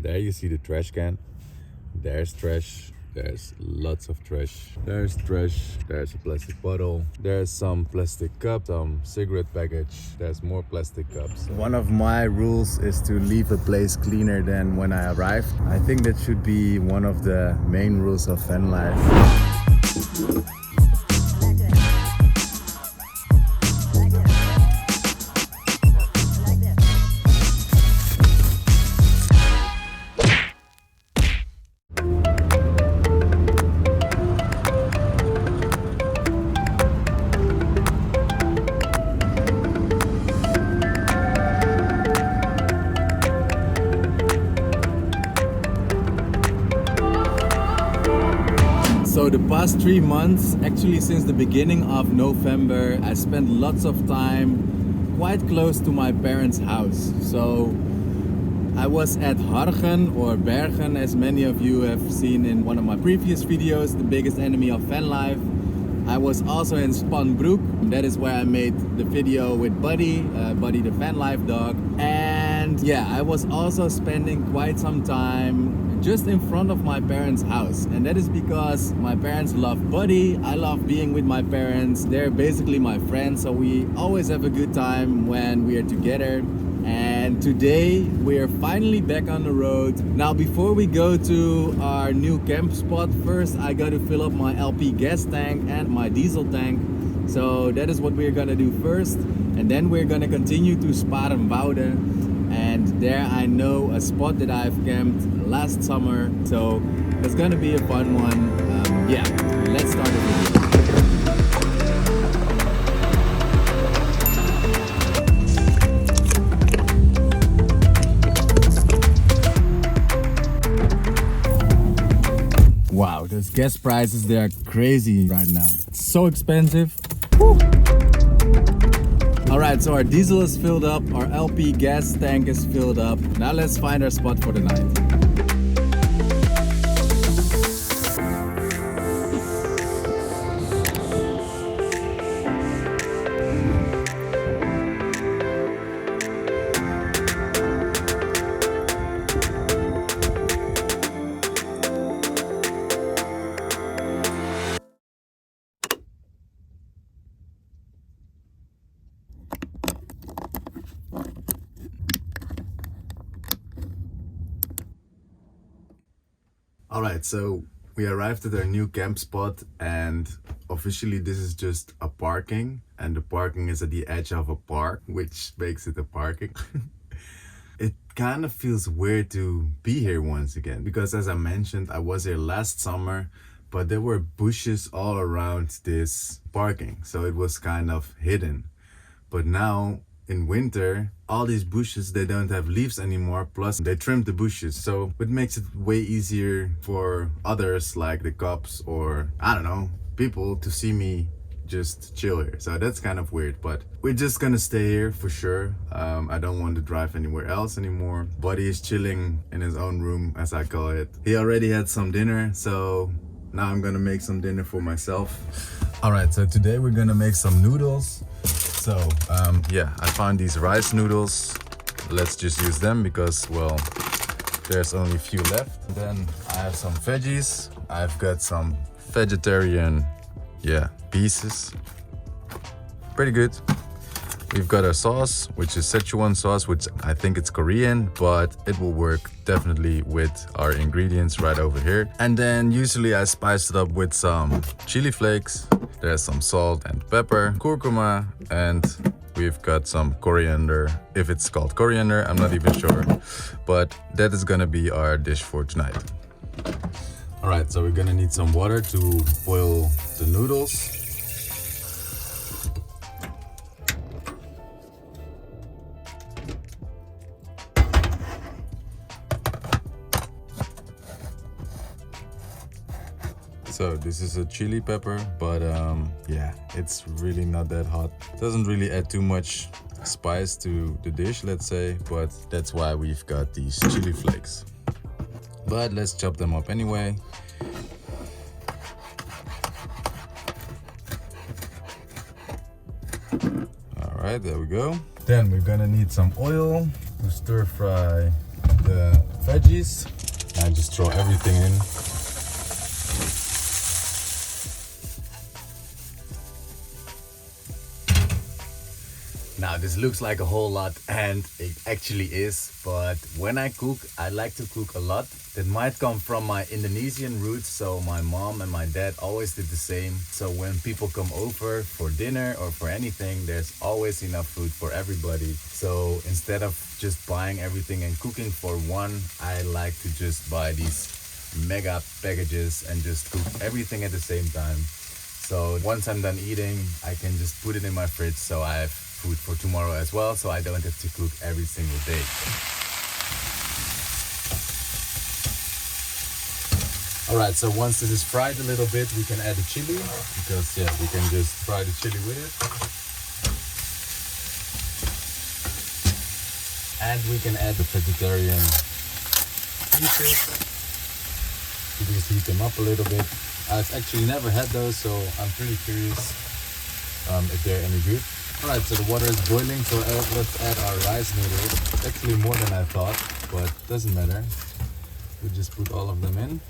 There you see the trash can. There's trash. There's lots of trash. There's trash. There's a plastic bottle. There's some plastic cup, some cigarette package. There's more plastic cups. One of my rules is to leave a place cleaner than when I arrived. I think that should be one of the main rules of van life. So the past 3 months, actually since the beginning of November, I spent lots of time quite close to my parents' house. So I was at Hargen, or Bergen, as many of you have seen in one of my previous videos, the biggest enemy of van life. I was also in Spanbroek. That is where I made the video with Buddy, Buddy the van life dog. And yeah, I was also spending quite some time just in front of my parents' house. And that is because my parents love Buddy. I love being with my parents. They're basically my friends, so we always have a good time when we are together. And today we are finally back on the road. Now before we go to our new camp spot, first I got to fill up my LP gas tank and my diesel tank. So that is what we're gonna do first. And then we're gonna continue to Sparenwoude. And there I know a spot that I've camped last summer. So it's gonna be a fun one. Yeah, let's start the video. Wow, those gas prices, they are crazy right now. It's so expensive. Woo. All right, so our diesel is filled up, our LP gas tank is filled up. Now let's find our spot for the night. Alright, so we arrived at our new camp spot, and officially this is just a parking, and the parking is at the edge of a park, which makes it a parking. It kind of feels weird to be here once again, because as I mentioned, I was here last summer, but there were bushes all around this parking, so it was kind of hidden. But now in winter, all these bushes, they don't have leaves anymore, plus they trimmed the bushes, so it makes it way easier for others like the cops or I don't know, people to see me just chill here. So that's kind of weird, but we're just gonna stay here for sure. I don't want to drive anywhere else anymore. Buddy is chilling in his own room, as I call it. He already had some dinner, so now I'm gonna make some dinner for myself. All right, so today we're gonna make some noodles. So yeah, I found these rice noodles. Let's just use them because, well, there's only a few left. Then I have some veggies. I've got some vegetarian, yeah, pieces. Pretty good. We've got our sauce, which is Szechuan sauce, which I think it's Korean, but it will work definitely with our ingredients right over here. And then usually I spice it up with some chili flakes. There's some salt and pepper, curcuma, and we've got some coriander. If it's called coriander, I'm not even sure. But that is gonna be our dish for tonight. All right, so we're gonna need some water to boil the noodles. So this is a chili pepper, but yeah, it's really not that hot. Doesn't really add too much spice to the dish, let's say, but that's why we've got these chili flakes. But let's chop them up anyway. All right, there we go. Then we're gonna need some oil to stir fry the veggies and just throw everything in. Now this looks like a whole lot, and it actually is, but when I cook, I like to cook a lot. That might come from my Indonesian roots, so my mom and my dad always did the same. So when people come over for dinner or for anything, there's always enough food for everybody. So instead of just buying everything and cooking for one, I like to just buy these mega packages and just cook everything at the same time. So once I'm done eating, I can just put it in my fridge so I have food for tomorrow as well, so I don't have to cook every single day. Alright, so once this is fried a little bit, we can add the chili, because yeah, we can just fry the chili with it. And we can add the vegetarian pieces. You just heat them up a little bit. I've actually never had those, so I'm pretty curious if they're any good. Alright, so the water is boiling, so let's add our rice noodles. Actually more than I thought, but doesn't matter. We just put all of them in.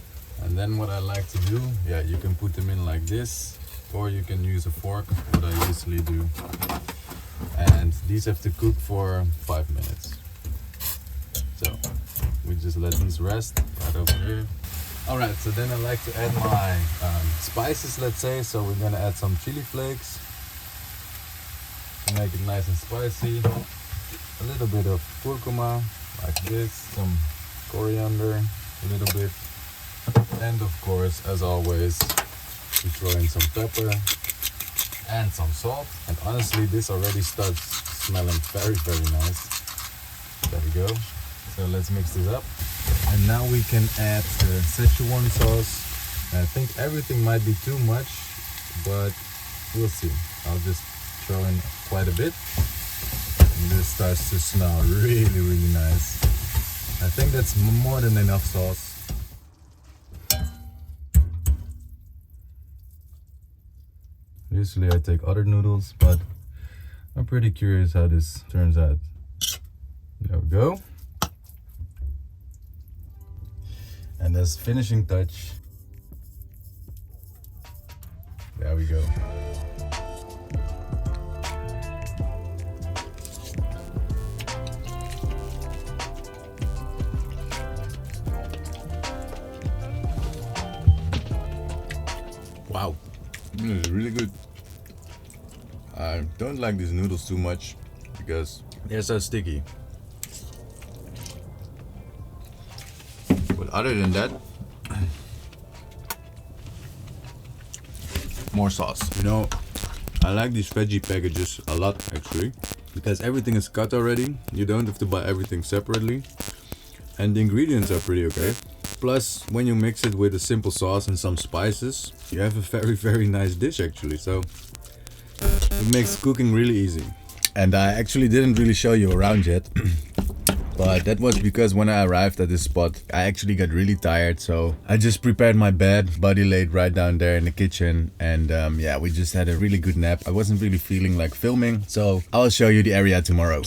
And then what I like to do, yeah, you can put them in like this, or you can use a fork, what I usually do. And these have to cook for 5 minutes. So we just let these rest right over here. Alright, so then I like to add my spices, let's say. So we're gonna add some chili flakes to make it nice and spicy. A little bit of curcuma, like this, some coriander, a little bit. And of course, as always, we throw in some pepper and some salt. And honestly, this already starts smelling very, very nice. There we go. So let's mix this up. And now we can add the Szechuan sauce. I think everything might be too much, but we'll see. I'll just throw in quite a bit. And this starts to smell really, really nice. I think that's more than enough sauce. Usually I take other noodles, but I'm pretty curious how this turns out. There we go. And as finishing touch, there we go. Wow, this is really good. I don't like these noodles too much because they're so sticky. But other than that, more sauce. You know, I like these veggie packages a lot actually, because everything is cut already. You don't have to buy everything separately. And the ingredients are pretty okay. Plus, when you mix it with a simple sauce and some spices, you have a very, very nice dish actually. So it makes cooking really easy. And I actually didn't really show you around yet. But that was because when I arrived at this spot, I actually got really tired. So I just prepared my bed. Buddy laid right down there in the kitchen. And yeah, we just had a really good nap. I wasn't really feeling like filming. So I'll show you the area tomorrow.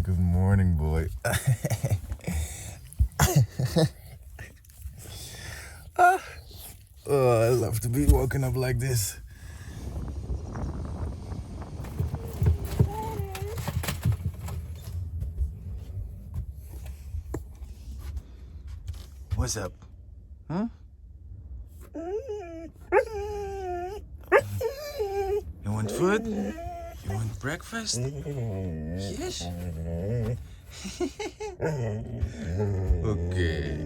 Good morning, boy. Oh, I love to be woken up like this. What's up? Huh? You want food? You want breakfast? Yes. Okay.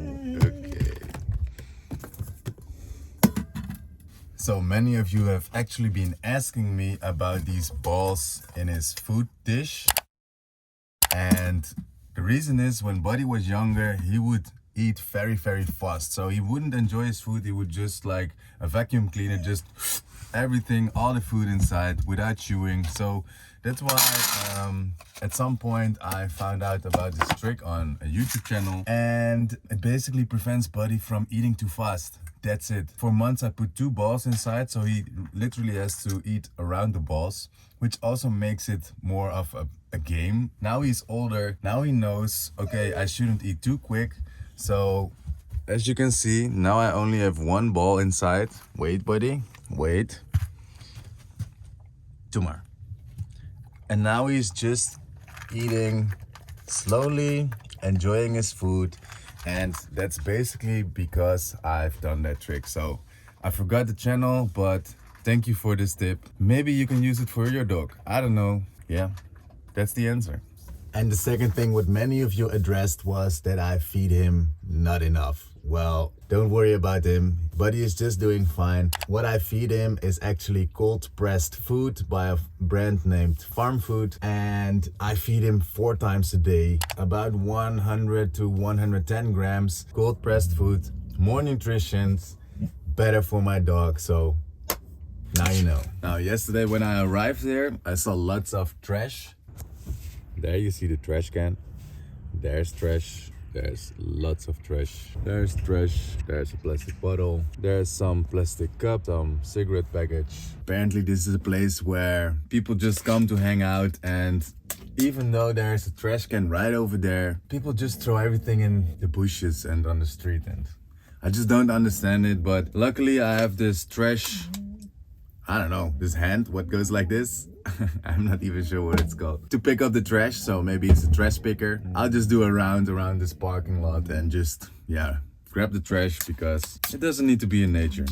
So many of you have actually been asking me about these balls in his food dish. And the reason is, when Buddy was younger, he would eat very, very fast. So he wouldn't enjoy his food. He would just, like a vacuum cleaner, just everything, all the food inside without chewing. So that's why at some point I found out about this trick on a YouTube channel, and it basically prevents Buddy from eating too fast. That's it. For months I put 2 balls inside, so he literally has to eat around the balls, which also makes it more of a game. Now he's older, now he knows, okay, I shouldn't eat too quick. So as you can see, now I only have 1 ball inside. Wait, Buddy, wait. 2 more. And now he's just eating slowly, enjoying his food. And that's basically because I've done that trick. So I forgot the channel, but thank you for this tip. Maybe you can use it for your dog. I don't know. Yeah, that's the answer. And the second thing what many of you addressed was that I feed him not enough. Well, don't worry about him. Buddy is just doing fine. What I feed him is actually cold pressed food by a brand named Farm Food. And I feed him 4 times a day, about 100 to 110 grams cold pressed food, more nutrition, better for my dog. So now you know. Now, yesterday when I arrived here, I saw lots of trash. There you see the trash can. There's trash. There's lots of trash. There's trash. There's a plastic bottle. There's some plastic cup, some cigarette package. Apparently this is a place where people just come to hang out, and even though there's a trash can right over there, people just throw everything in the bushes and on the street, and I just don't understand it. But luckily I have this trash, I don't know, this hand, what goes like this. I'm not even sure what it's called, to pick up the trash. So maybe it's a trash picker. I'll just do a round around this parking lot and just, yeah, grab the trash, because it doesn't need to be in nature.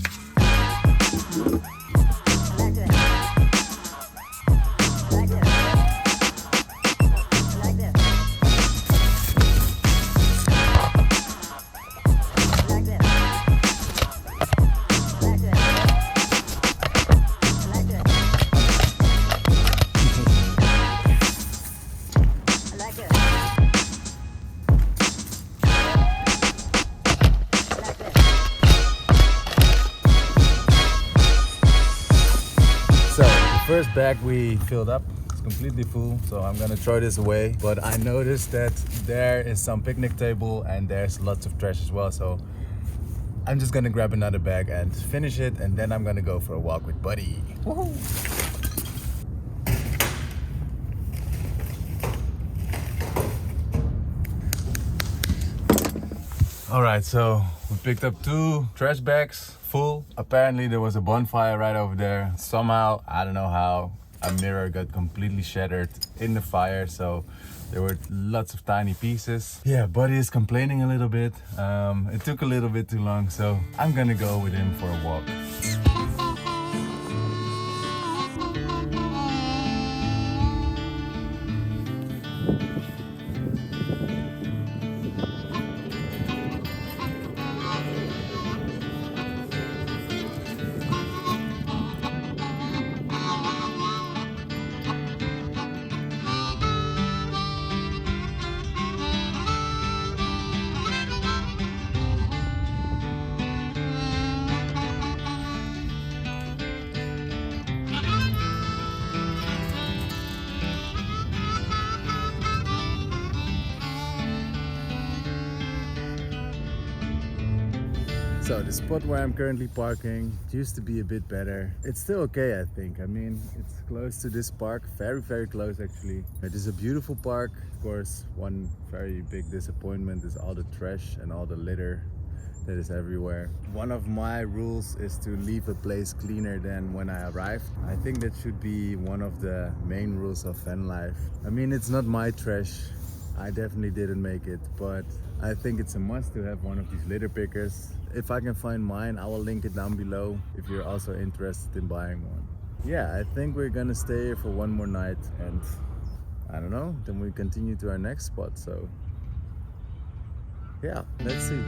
First bag we filled up, it's completely full, so I'm gonna throw this away. But I noticed that there is some picnic table and there's lots of trash as well, so I'm just gonna grab another bag and finish it, and then I'm gonna go for a walk with Buddy. Woohoo! Alright, so we picked up 2 trash bags full. Apparently there was a bonfire right over there. Somehow, I don't know how, a mirror got completely shattered in the fire, so there were lots of tiny pieces. Yeah, Buddy is complaining a little bit. It took a little bit too long, so I'm gonna go with him for a walk. So the spot where I'm currently parking used to be a bit better. It's still okay, I think. I mean, it's close to this park, very, very close actually. It is a beautiful park. Of course, one very big disappointment is all the trash and all the litter that is everywhere. One of my rules is to leave a place cleaner than when I arrived. I think that should be one of the main rules of van life. I mean, it's not my trash. I definitely didn't make it, but I think it's a must to have one of these litter pickers. If I can find mine, I will link it down below if you're also interested in buying one. Yeah, I think we're gonna stay here for one more night, and I don't know, then we continue to our next spot. So yeah, let's see.